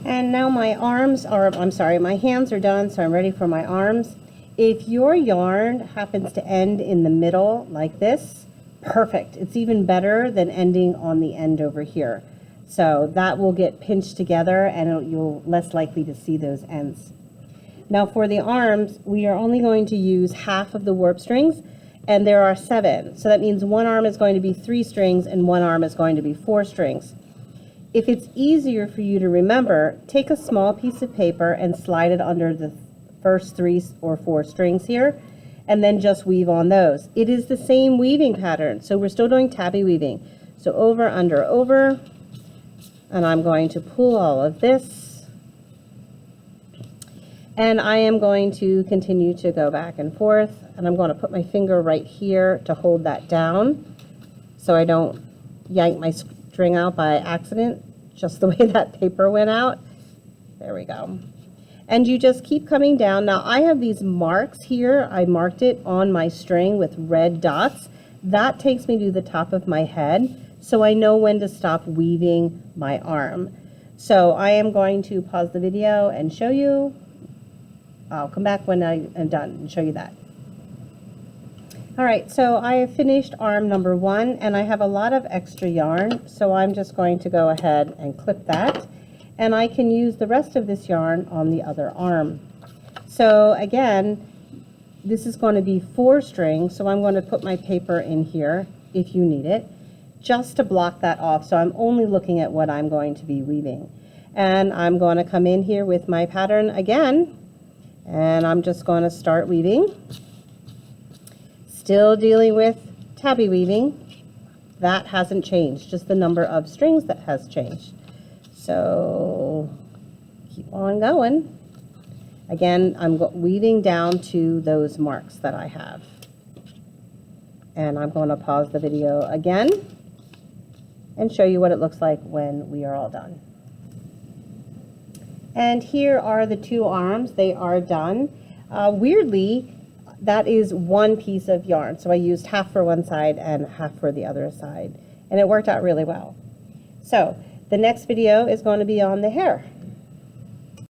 And now my arms are, I'm sorry, my hands are done, so I'm ready for my arms. If your yarn happens to end in the middle like this, perfect. It's even better than ending on the end over here. So that will get pinched together and you're less likely to see those ends. Now for the arms, we are only going to use half of the warp strings, and there are 7. So that means one arm is going to be 3 strings and one arm is going to be 4 strings. If it's easier for you to remember, take a small piece of paper and slide it under the first 3 or 4 strings here, and then just weave on those. It is the same weaving pattern, so we're still doing tabby weaving. So over, under, over, and I'm going to pull all of this, and I am going to continue to go back and forth, and I'm going to put my finger right here to hold that down so I don't yank my string out by accident, just the way that paper went out. There we go. And you just keep coming down. Now I have these marks here. I marked it on my string with red dots. That takes me to the top of my head, so I know when to stop weaving my arm. So I am going to pause the video and show you. I'll come back when I am done and show you that. All right, so I have finished arm number 1, and I have a lot of extra yarn, so I'm just going to go ahead and clip that, and I can use the rest of this yarn on the other arm. So again, this is going to be 4 strings, so I'm going to put my paper in here if you need it, just to block that off, so I'm only looking at what I'm going to be weaving. And I'm going to come in here with my pattern again, and I'm just going to start weaving. Still dealing with tabby weaving. That hasn't changed, just the number of strings that has changed. So keep on going. Again, I'm weaving down to those marks that I have. And I'm going to pause the video again and show you what it looks like when we are all done. And here are the 2 arms. They are done. Weirdly, that is one piece of yarn. So I used half for one side and half for the other side. And it worked out really well. So the next video is going to be on the hair.